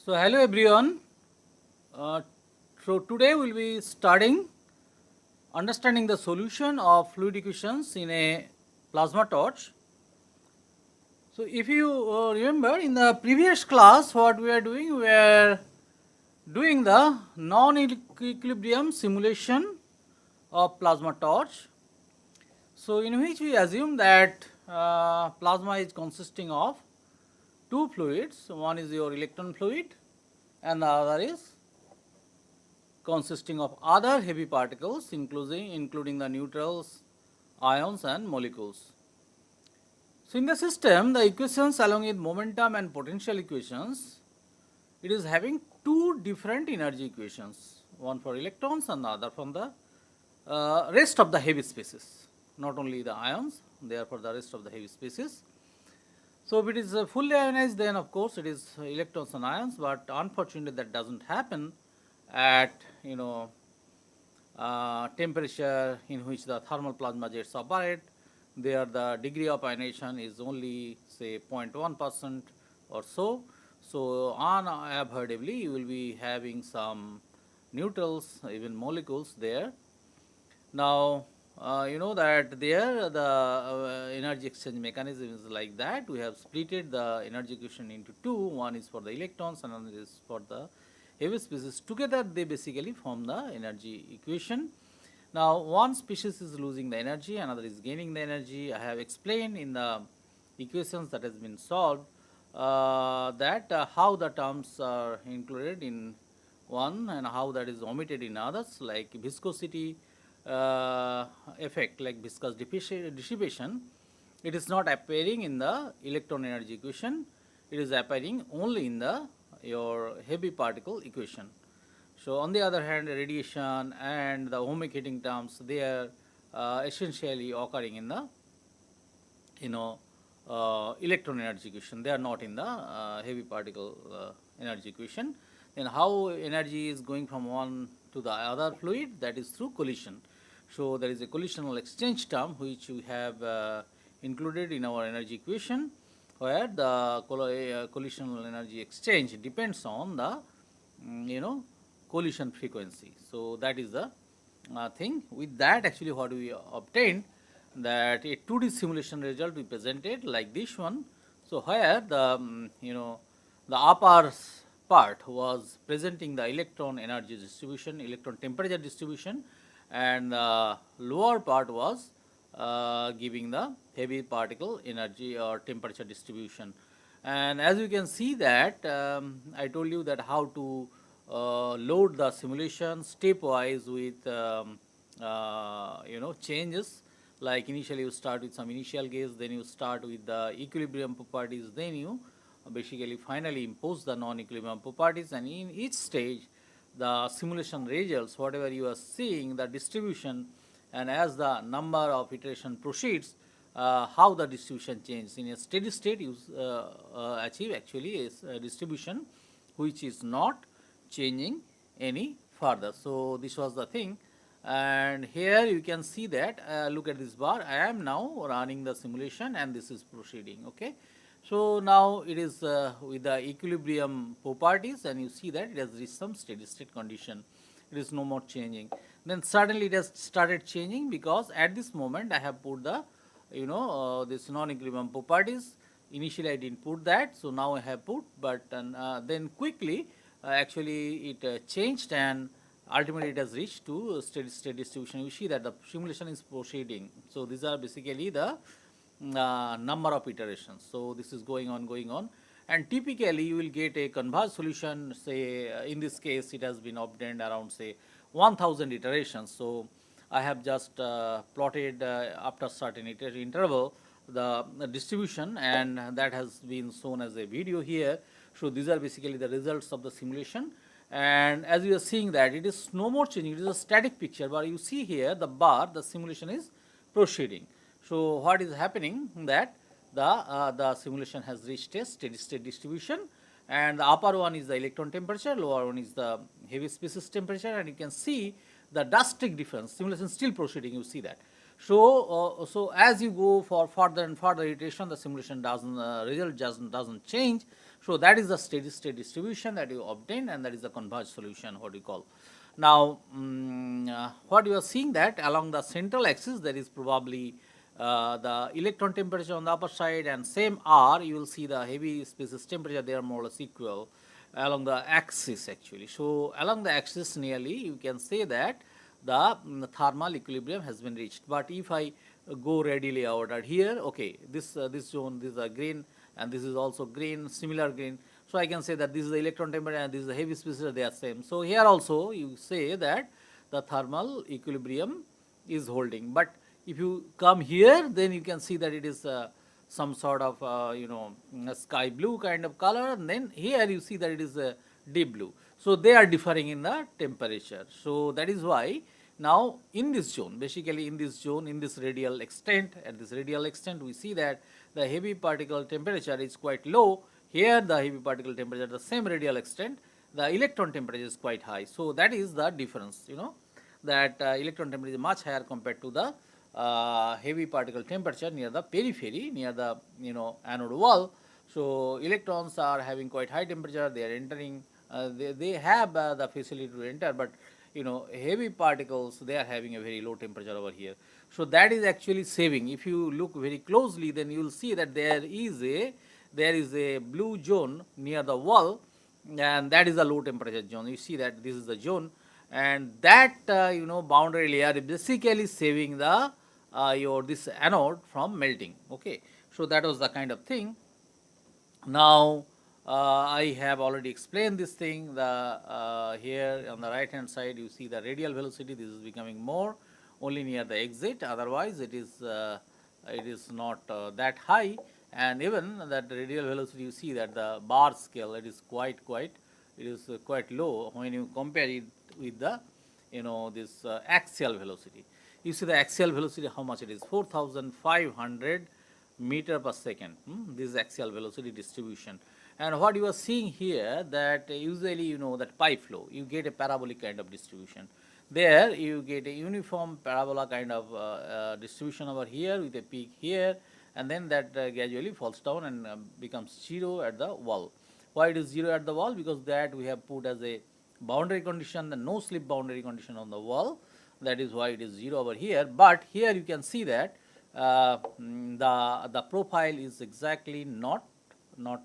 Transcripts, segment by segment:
So hello everyone. Uh, so today we'll be studying understanding the solution of fluid equations in a plasma torch. So if you remember in the previous class what we are doing the non-equilibrium simulation of plasma torch. So in which we assume that plasma is consisting of two fluids. One is your electron fluid and the other is consisting of other heavy particles including the neutrals, ions and molecules. So in the system, the equations along with momentum and potential equations, it is having two different energy equations, one for electrons and the other from the rest of the heavy species, not only the ions, they are for the rest of the heavy species. So if it is fully ionized, then of course it is electrons and ions, but unfortunately that doesn't happen at temperature in which the thermal plasma jets operate. There the degree of ionization is only say 0.1% or so. So unavoidably you will be having some neutrals, even molecules there. Now you know that there the energy exchange mechanism is like that. We have splitted the energy equation into two. One is for the electrons and another is for the heavy species. Together they basically form the energy equation. Now one species is losing the energy, another is gaining the energy. I have explained in the equations that has been solved that how the terms are included in one and how that is omitted in others, like viscosity effect, like viscous dissipation. It is not appearing in the electron energy equation, it is appearing only in the your heavy particle equation. So on the other hand, radiation and the ohmic heating terms, they are essentially occurring in the electron energy equation. They are not in the heavy particle energy equation. Then how energy is going from one to the other fluid? That is through collision. So there is a collisional exchange term which we have included in our energy equation, where the collisional energy exchange depends on the collision frequency. So that is the thing. With that, actually what we obtained, that a 2D simulation result we presented like this one. So where the the upper part was presenting the electron energy distribution, electron temperature distribution, and the lower part was giving the heavy particle energy or temperature distribution. And as you can see that I told you that how to load the simulation stepwise with changes, like initially you start with some initial gauge, then you start with the equilibrium properties, then you basically finally impose the non-equilibrium properties, and in each stage the simulation results, whatever you are seeing, the distribution, and as the number of iteration proceeds, how the distribution changes. In a steady state, you achieve actually a distribution which is not changing any further. So this was the thing, and here you can see that look at this bar. I am now running the simulation and this is proceeding. Okay, so now it is with the equilibrium properties, and you see that it has reached some steady state condition. It is no more changing. Then suddenly it has started changing, because at this moment I have put the this non-equilibrium properties. Initially I didn't put that, so now I have put, but then quickly actually it changed, and ultimately it has reached to steady state distribution. You see that the simulation is proceeding. So these are basically the number of iterations. So this is going on, and typically you will get a converged solution. Say in this case it has been obtained around say 1000 iterations. So I have just plotted after certain interval the distribution, and that has been shown as a video here. So these are basically the results of the simulation, and as you are seeing that it is no more changing, it is a static picture, but you see here the bar, the simulation is proceeding. So what is happening, that the simulation has reached a steady state distribution, and the upper one is the electron temperature, lower one is the heavy species temperature, and you can see the drastic difference. Simulation still proceeding, you see that. So as you go for further and further iteration, the simulation doesn't result doesn't change. So that is the steady state distribution that you obtain, and that is the converged solution, what we call. Now, what you are seeing that along the central axis, there is probably the electron temperature on the upper side, and same R, you will see the heavy species temperature, they are more or less equal along the axis actually. So along the axis nearly, you can say that the thermal equilibrium has been reached. But if I go readily ordered here, okay, this zone, this is a green, and this is also green, similar green. So I can say that this is the electron temperature and this is the heavy species, they are same. So here also you say that the thermal equilibrium is holding. But if you come here, then you can see that it is some sort of a sky blue kind of color, and then here you see that it is a deep blue. So they are differing in the temperature. So that is why now in this zone, basically in this zone, in this radial extent, at this radial extent, we see that the heavy particle temperature is quite low. Here the heavy particle temperature at the same radial extent, the electron temperature is quite high. So that is the difference, that electron temperature is much higher compared to the heavy particle temperature near the periphery, near the anode wall. So electrons are having quite high temperature, they are entering, they have the facility to enter, but heavy particles, they are having a very low temperature over here. So that is actually saving. If you look very closely, then you will see that there is a blue zone near the wall, and that is the low temperature zone. You see that this is the zone, and that boundary layer is basically saving the this anode from melting. Okay, so that was the kind of thing. Now I have already explained this thing. The here on the right hand side you see the radial velocity. This is becoming more only near the exit. Otherwise, it is not that high. And even that radial velocity, you see that the bar scale, it is quite low when you compare it with the this axial velocity. You see the axial velocity, how much it is, 4,500 meter per second. This is axial velocity distribution. And what you are seeing here, that usually that pipe flow, you get a parabolic kind of distribution. There you get a uniform parabola kind of distribution over here with a peak here, and then that gradually falls down and becomes zero at the wall. Why it is zero at the wall? Because that we have put as a boundary condition, the no slip boundary condition on the wall. That is why it is zero over here. But here you can see that the profile is exactly not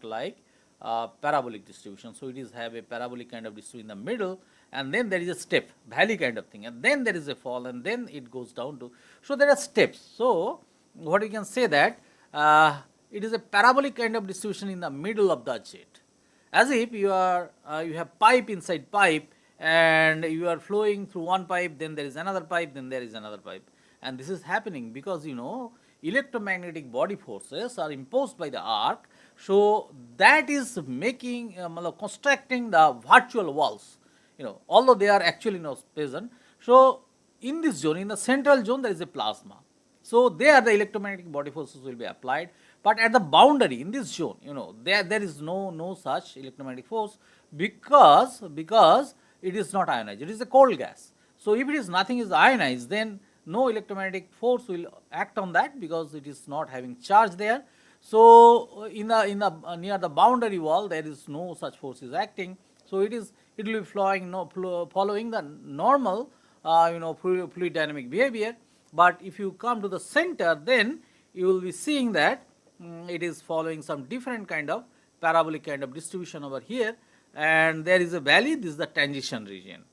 like parabolic distribution. So it is have a parabolic kind of distribution in the middle, and then there is a step, valley kind of thing, and then there is a fall, and then it goes down to. So there are steps. So what you can say that it is a parabolic kind of distribution in the middle of the jet, as if you have pipe inside pipe, and you are flowing through one pipe, then there is another pipe, then there is another pipe. And this is happening because electromagnetic body forces are imposed by the arc. So that is making constructing the virtual walls, although they are actually not present. So in this zone, in the central zone, there is a plasma. So there the electromagnetic body forces will be applied. But at the boundary in this zone, there is no such electromagnetic force, because it is not ionized. It is a cold gas. So if it is nothing is ionized, then no electromagnetic force will act on that, because it is not having charge there. So in the near the boundary wall, there is no such force is acting. So it will be following the normal fluid dynamic behavior. But if you come to the center, then you will be seeing that it is following some different kind of parabolic kind of distribution over here, and there is a valley. This is the transition region.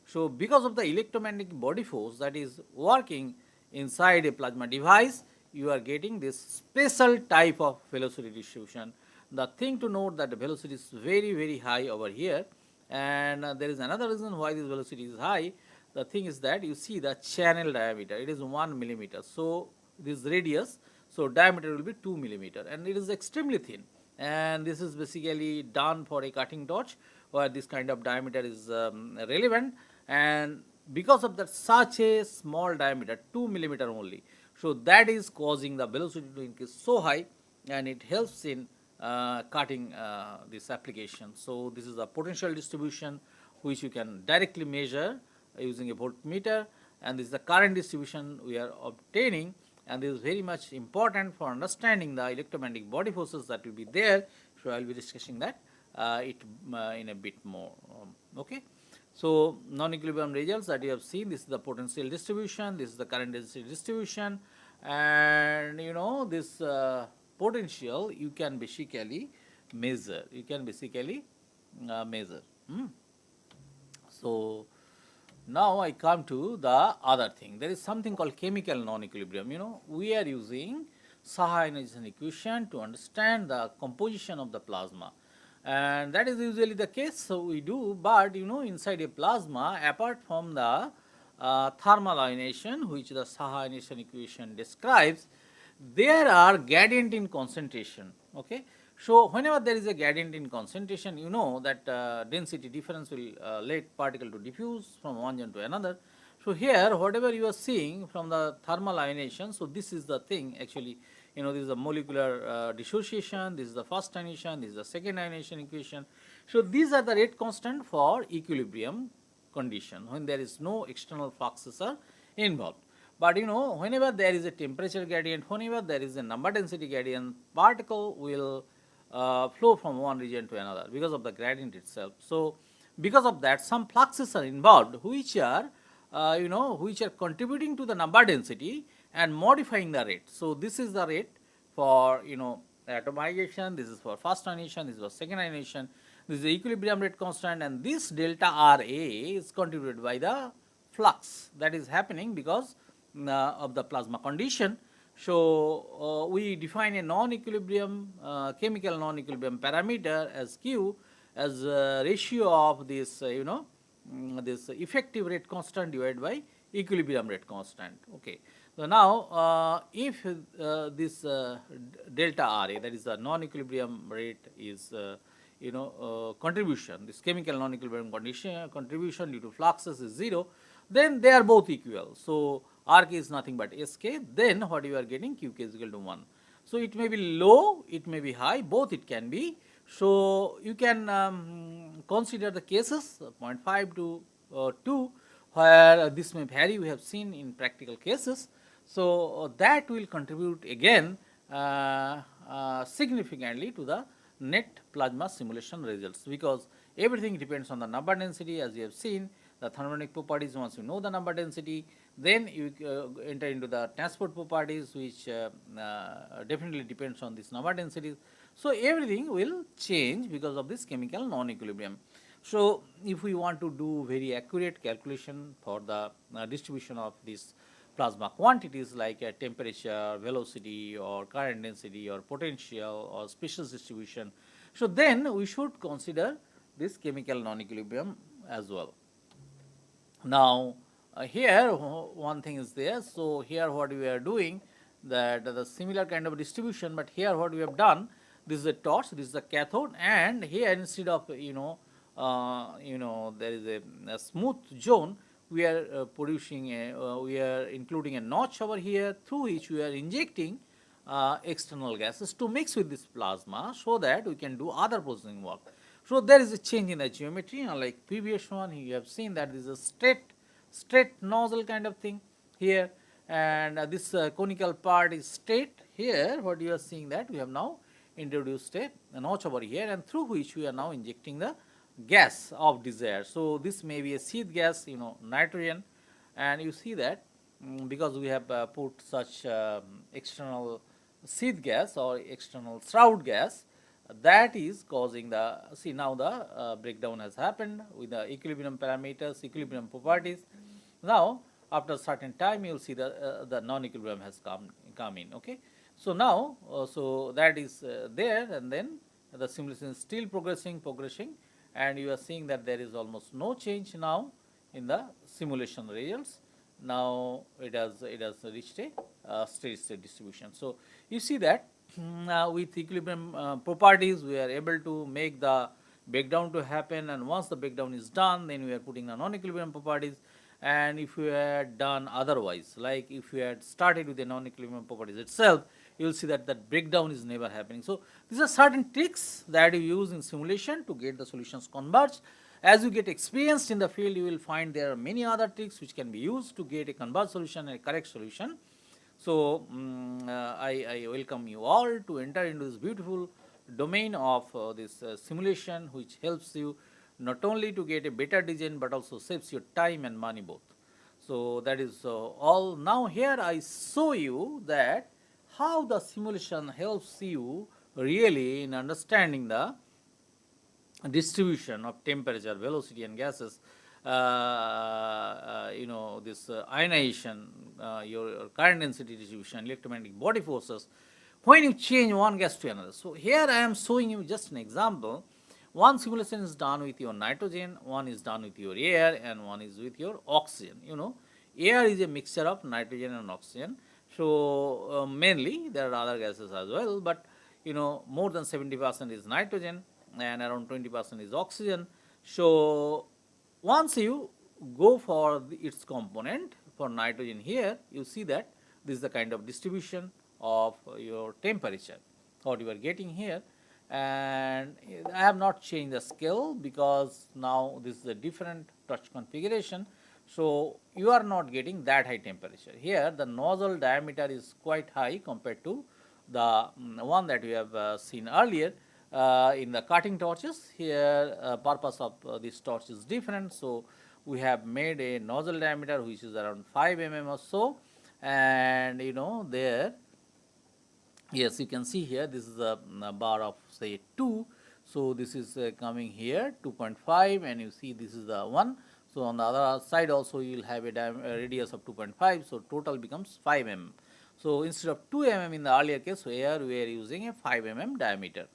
So because of the electromagnetic body force that is working inside a plasma device, you are getting this special type of velocity distribution. The thing to note that the velocity is very high over here, and there is another reason why this velocity is high. The thing is that you see the channel diameter, it is 1 millimeter. So this radius, so diameter will be 2 millimeter, and it is extremely thin. And this is basically done for a cutting torch, where this kind of diameter is relevant. And because of that such a small diameter, 2 millimeter only, so that is causing the velocity to increase so high, and it helps in cutting this application. So this is the potential distribution which you can directly measure using a voltmeter, and this is the current distribution we are obtaining, and this is very much important for understanding the electromagnetic body forces that will be there So I will be discussing that it in a bit more. Okay. So non-equilibrium results that you have seen, this is the potential distribution, this is the current density distribution, and this potential you can basically measure. You can basically measure. So now I come to the other thing. There is something called chemical non-equilibrium. We are using Saha ionization equation to understand the composition of the plasma, and that is usually the case. So we do, but inside a plasma, apart from the thermal ionization, which the Saha ionization equation describes, there are gradient in concentration. Okay. So whenever there is a gradient in concentration, you know that density difference will let particle to diffuse from one zone to another. So here, whatever you are seeing from the thermal ionization, so this is the thing actually. This is the molecular dissociation, this is the first ionization, this is the second ionization equation. So these are the rate constant for equilibrium condition when there is no external fluxes are involved. But whenever there is a temperature gradient, whenever there is a number density gradient, particle will flow from one region to another because of the gradient itself. So because of that, some fluxes are involved which are which are contributing to the number density and modifying the rate. So this is the rate for atomization, this is for first ionization, this is for second ionization, this is the equilibrium rate constant, and this delta RA is contributed by the flux that is happening because of the plasma condition. So we define a non-equilibrium chemical non-equilibrium parameter as Q as a ratio of this this effective rate constant divided by equilibrium rate constant. Okay. So now if this delta RA, that is the non-equilibrium rate, is contribution, this chemical non-equilibrium condition contribution due to fluxes is 0, then they are both equal. So Rk is nothing but Sk, then what you are getting, Qk is equal to 1. So it may be low, it may be high, both it can be. So you can consider the cases 0.5 to 2 where this may vary, we have seen in practical cases. So that will contribute again significantly to the net plasma simulation results, because everything depends on the number density. As you have seen, the thermodynamic properties, once you know the number density, then you enter into the transport properties, which definitely depends on this number densities. So everything will change because of this chemical non-equilibrium. So if we want to do very accurate calculation for the distribution of these plasma quantities like temperature, velocity, or current density, or potential, or species distribution, so then we should consider this chemical non-equilibrium as well. Now here one thing is there. So here what we are doing, that the similar kind of distribution, but here what we have done, this is a torch, this is the cathode, and here instead of there is a smooth zone, we are producing we are including a notch over here through which we are injecting external gases to mix with this plasma so that we can do other processing work. So there is a change in the geometry, unlike previous one. You have seen that this is a straight nozzle kind of thing here, and this conical part is straight. Here what you are seeing, that we have now introduced a notch over here, and through which we are now injecting the gas of desire. So this may be a seed gas, nitrogen, and you see that because we have put such external seed gas or external shroud gas, that is causing the, see now the breakdown has happened with the equilibrium parameters, equilibrium properties. Now after a certain time you will see the non-equilibrium has come in. Okay. So now so that is there, and then the simulation is still progressing, and you are seeing that there is almost no change now in the simulation results. Now it has reached a steady state distribution. So you see that with equilibrium properties we are able to make the breakdown to happen, and once the breakdown is done, then we are putting the non-equilibrium properties. And if we had done otherwise, like if we had started with the non-equilibrium properties itself, you will see that that breakdown is never happening. So these are certain tricks that you use in simulation to get the solutions converged. As you get experienced in the field, you will find there are many other tricks which can be used to get a converged solution and a correct solution. So I welcome you all to enter into this beautiful domain of this simulation, which helps you not only to get a better design but also saves you time and money both. So that is all. Now here I show you that how the simulation helps you really in understanding the distribution of temperature, velocity, and gases. This ionization, your current density distribution, electromagnetic body forces, when you change one gas to another. So here I am showing you just an example. One simulation is done with your nitrogen, one is done with your air, and one is with your oxygen. Air is a mixture of nitrogen and oxygen. So mainly there are other gases as well, but more than 70% is nitrogen and around 20% is oxygen. So once you go for its component for nitrogen here, you see that this is the kind of distribution of your temperature what you are getting here. And I have not changed the scale because now this is a different touch configuration. So you are not getting that high temperature. Here the nozzle diameter is quite high compared to the one that we have seen earlier in the cutting torches. Here purpose of this torch is different. So we have made a nozzle diameter which is around 5 mm or so, and there, yes, you can see here this is a bar of say 2. So this is coming here 2.5, and you see this is the one. So on the other side also you will have a radius of 2.5, so total becomes 5 mm. So instead of 2 mm in the earlier case, here we are using a 5 mm diameter.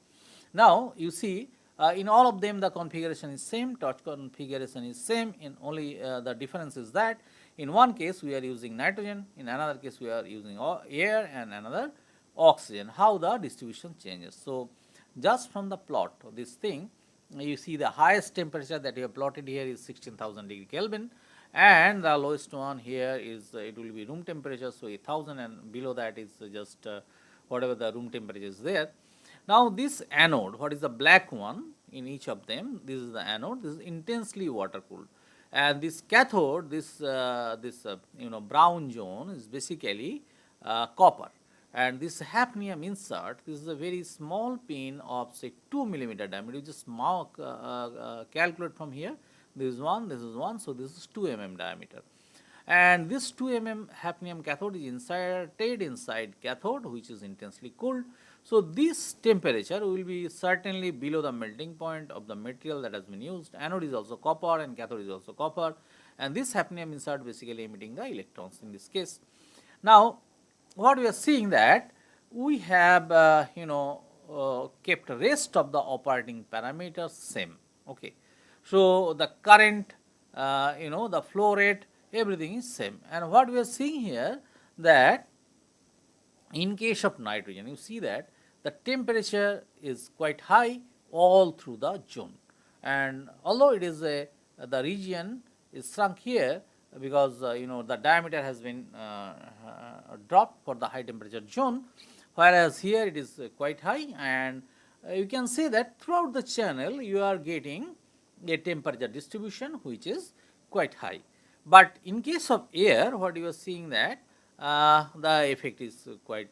Now you see in all of them the configuration is same, torch configuration is same, in only the difference is that in one case we are using nitrogen, in another case we are using air, and another oxygen. How the distribution changes. So just from the plot of this thing, you see the highest temperature that you have plotted here is 16,000 degree Kelvin, and the lowest one here is it will be room temperature, so 1,000, and below that is just whatever the room temperature is there. Now this anode, what is the black one in each of them? This is the anode. This is intensely water cooled, and this cathode, this brown zone is basically copper. And this hafnium insert, this is a very small pin of say 2 millimeter diameter. You just calculate from here. This is one, so this is 2 mm diameter. And this 2 mm hafnium cathode is inserted inside cathode, which is intensely cooled. So this temperature will be certainly below the melting point of the material that has been used. Anode is also copper and cathode is also copper, and this hafnium insert basically emitting the electrons in this case. Now what we are seeing that we have kept rest of the operating parameters same. Okay, so the current, the flow rate, everything is same. And what we are seeing here that in case of nitrogen, you see that the temperature is quite high all through the zone. And although it is the region is shrunk here because the diameter has been dropped for the high temperature zone, whereas here it is quite high, and you can say that throughout the channel you are getting a temperature distribution which is quite high. But in case of air, what you are seeing that the effect is quite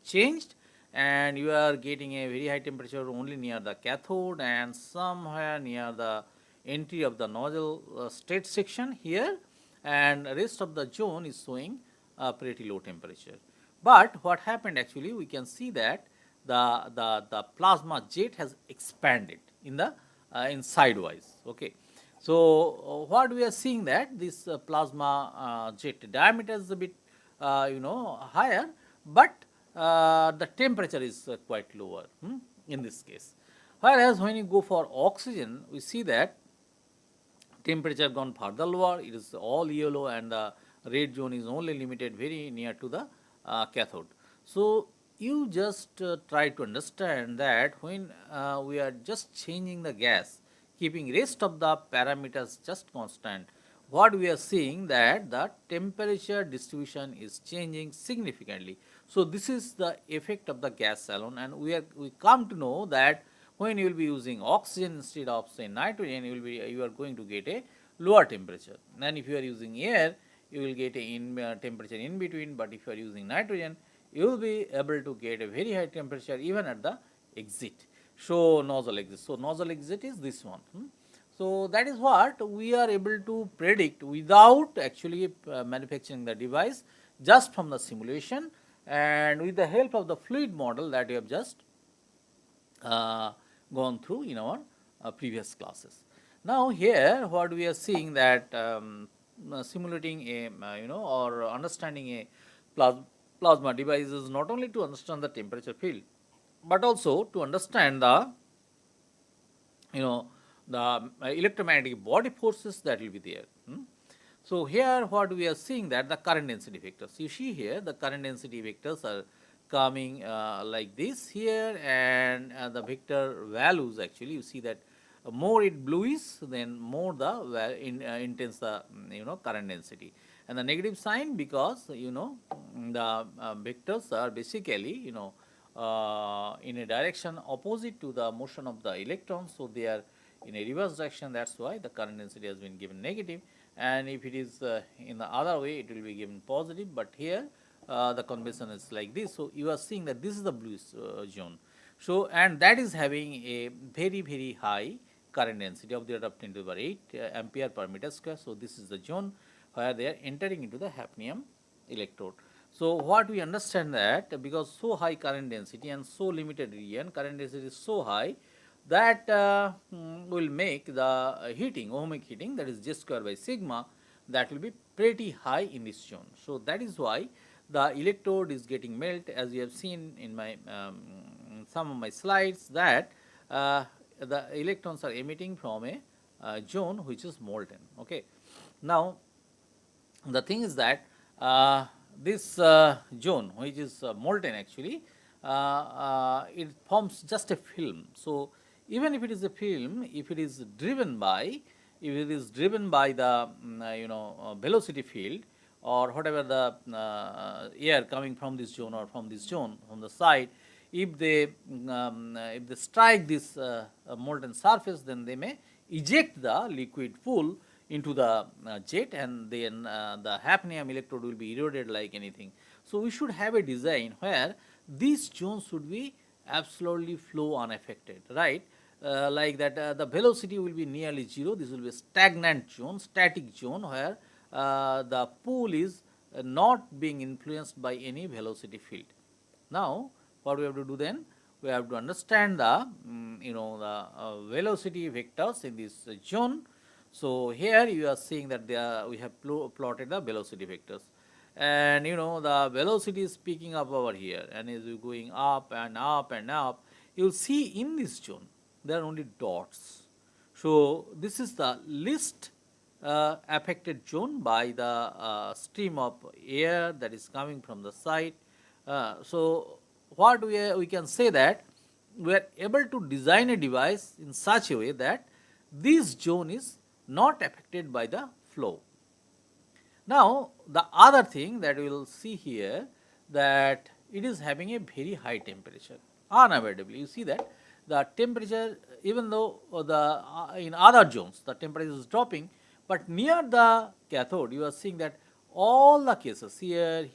changed, and you are getting a very high temperature only near the cathode and somewhere near the entry of the nozzle state section here, and rest of the zone is showing a pretty low temperature. But what happened actually, we can see that the plasma jet has expanded in the in sidewise. Okay, so what we are seeing that this plasma jet diameter is a bit higher, but the temperature is quite lower in this case. Whereas when you go for oxygen, we see that temperature gone further lower, it is all yellow, and the red zone is only limited very near to the cathode. So you just try to understand that when we are just changing the gas, keeping rest of the parameters just constant, what we are seeing that the temperature distribution is changing significantly. So this is the effect of the gas salon, and we come to know that when you will be using oxygen instead of say nitrogen, you are going to get a lower temperature. And if you are using air, you will get a temperature in between. But if you are using nitrogen, you will be able to get a very high temperature even at the exit. Show nozzle exit. So, nozzle exit is this one. So, that is what we are able to predict without actually manufacturing the device, just from the simulation and with the help of the fluid model that we have just uh, gone through in our previous classes. Now, here what we are seeing that simulating a or understanding a plasma device is not only to understand the temperature field, but also to understand the you know the electromagnetic body forces that will be there. So, here what we are seeing that the current density vectors, you see here the current density vectors are coming like this here, and the vector values actually you see that more it bluish, then more the intense the current density, and the negative sign because the vectors are basically in a direction opposite to the motion of the electrons. So, they are in a reverse direction, that is why the current density has been given negative, and if it is in the other way it will be given positive, but here the convention is like this. So, you are seeing that this is the bluish zone. So, and that is having a very high current density of the order of 10 to the power 8 ampere per meter square. So, this is the zone where they are entering into the hafnium electrode. So, what we understand that because so high current density and so limited region, current density is so high that will make the heating, ohmic heating, that is J square by sigma, that will be pretty high in this zone. So, that is why the electrode is getting melt, as you have seen in my some of my slides, that the electrons are emitting from a zone which is molten. Okay. Now, the thing is that this zone which is molten actually it forms just a film. So, even if it is a film, if it is driven by the velocity field or whatever the air coming from this zone or from this zone from the side, if they strike this molten surface, then they may eject the liquid pool into the jet, and then the hafnium electrode will be eroded like anything. So, we should have a design where these zones should be absolutely flow unaffected, right? Like that the velocity will be nearly 0. This will be a stagnant zone, static zone, where the pool is not being influenced by any velocity field. Now, what we have to do then? We have to understand the the velocity vectors in this zone. So, here you are seeing that we have plotted the velocity vectors, and the velocity is picking up over here, and as you going up and up and up, you will see in this zone there are only dots. So, this is the least affected zone by the stream of air that is coming from the side. So, what we can say that we are able to design a device in such a way that this zone is not affected by the flow. Now, the other thing that we will see here, that it is having a very high temperature unavoidably. You see that the temperature, even though in other zones the temperature is dropping, but near the cathode you are seeing that all the cases here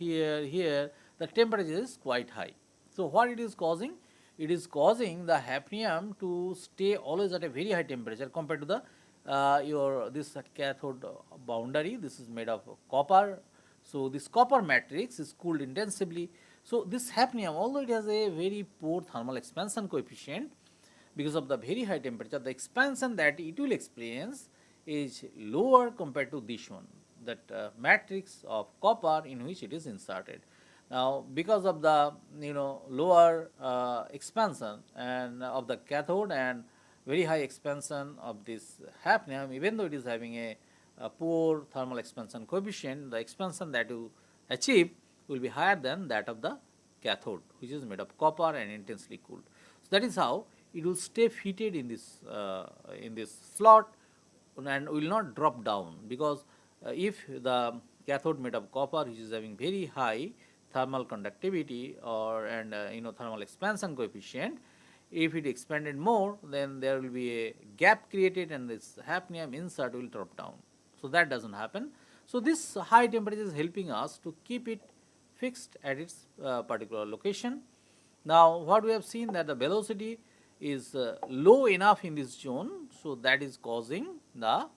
the temperature is quite high. So, what it is causing? It is causing the hafnium to stay always at a very high temperature compared to the this cathode boundary. This is made of copper. So, this copper matrix is cooled intensively. So, this hafnium, although it has a very poor thermal expansion coefficient, because of the very high temperature, the expansion that it will experience is lower compared to this one, that matrix of copper in which it is inserted. Now, because of the lower expansion and of the cathode and very high expansion of this hafnium, even though it is having a poor thermal expansion coefficient, the expansion that you achieve will be higher than that of the cathode, which is made of copper and intensely cooled. So, that is how it will stay fitted in this slot and will not drop down, because if the cathode made of copper, which is having very high thermal conductivity or thermal expansion coefficient, if it expanded more, then there will be a gap created and this hafnium insert will drop down. So, that does not happen. So, this high temperature is helping us to keep it fixed at its particular location, Now, what we have seen that the velocity is low enough in this zone, so that is causing the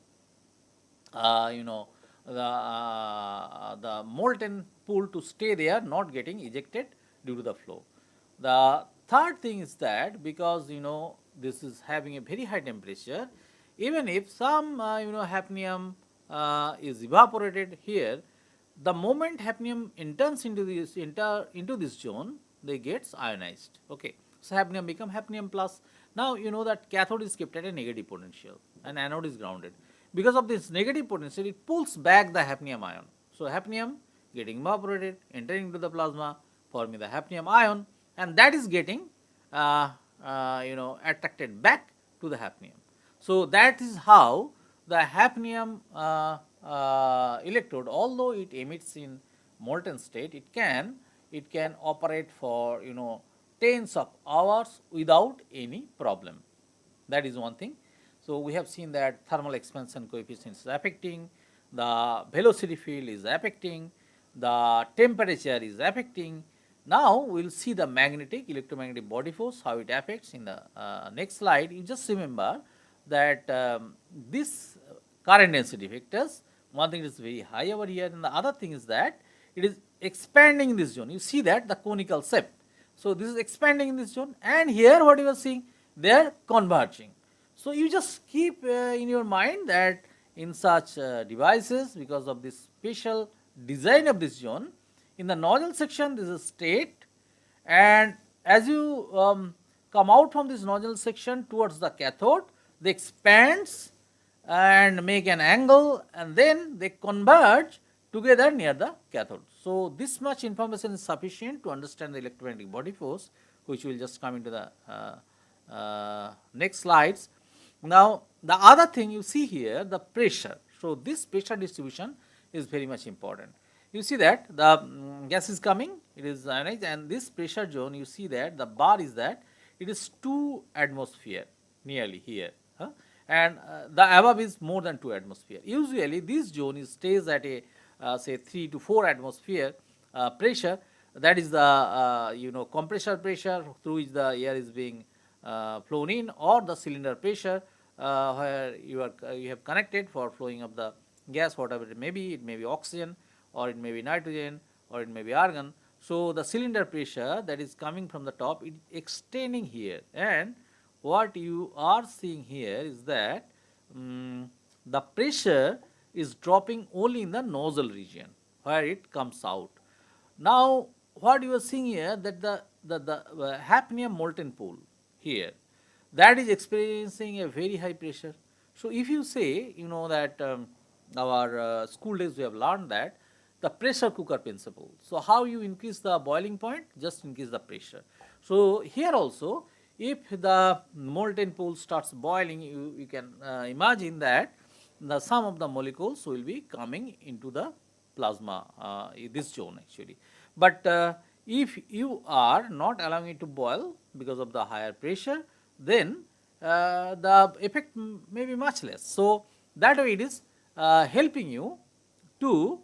you know the molten pool to stay there, not getting ejected due to the flow. The third thing is that because this is having a very high temperature, even if some hafnium is evaporated here, the moment hafnium enters into this zone, they gets ionized. Okay, so hafnium become hafnium plus. Now you know that cathode is kept at a negative potential and anode is grounded. Because of this negative potential, it pulls back the hafnium ion. So hafnium getting evaporated, entering into the plasma, forming the hafnium ion, and that is getting attracted back to the hafnium. So that is how the hafnium electrode, although it emits in molten state, it can operate for tens of hours without any problem. That is one thing. So we have seen that thermal expansion coefficient is affecting, the velocity field is affecting, the temperature is affecting. Now we will see the magnetic electromagnetic body force, how it affects in the next slide. You just remember that this current density vectors, one thing is very high over here, and the other thing is that it is expanding in this zone. You see that the conical shape. So this is expanding in this zone, and here what you are seeing, they are converging. So you just keep in your mind that in such devices, because of this special design of this zone, in the nozzle section this is straight, and as you come out from this nozzle section towards the cathode, they expands and make an angle, and then they converge together near the cathode. So this much information is sufficient to understand the electromagnetic body force, which will just come into the next slides. Now the other thing you see here, the pressure. So this pressure distribution is very much important. You see that the gas is coming, it is ionized, and this pressure zone, you see that the bar is that it is 2 atmosphere nearly here, and the above is more than 2 atmosphere. Usually this zone stays at a say 3 to 4 atmosphere pressure. That is the compressor pressure through which the air is being flown in, or the cylinder pressure where you have connected for flowing of the gas, whatever it may be oxygen, or it may be nitrogen, or it may be argon. So the cylinder pressure that is coming from the top, it is extending here, and what you are seeing here is that the pressure is dropping only in the nozzle region where it comes out. Now what you are seeing here, that the hafnium molten pool here, that is experiencing a very high pressure. So if you say that our school days we have learned that the pressure cooker principle. So how you increase the boiling point? Just increase the pressure. So here also, if the molten pool starts boiling, you can imagine that the sum of the molecules will be coming into the plasma, this zone actually. But if you are not allowing it to boil because of the higher pressure, then the effect may be much less. So that way it is helping you to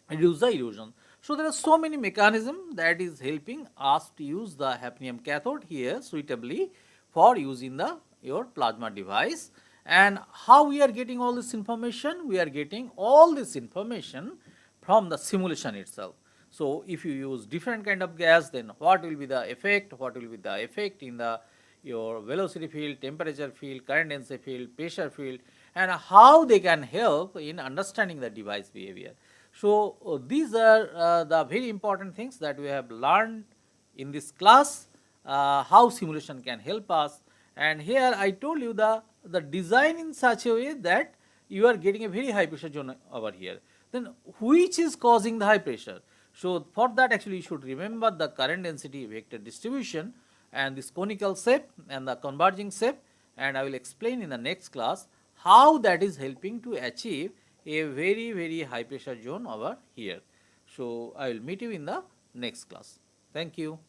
reduce the erosion. So there are so many mechanisms that is helping us to use the hafnium cathode here suitably for using your plasma device. And how we are getting all this information? We are getting all this information from the simulation itself. So if you use different kind of gas, then what will be the effect? What will be the effect in your velocity field, temperature field, current density field, pressure field, and how they can help in understanding the device behavior. So these are the very important things that we have learned in this class, how simulation can help us. And here I told you the design in such a way that you are getting a very high pressure zone over here. Then which is causing the high pressure? So for that actually you should remember the current density vector distribution and this conical shape and the converging shape, and I will explain in the next class how that is helping to achieve a very high pressure zone over here. So I will meet you in the next class. Thank you.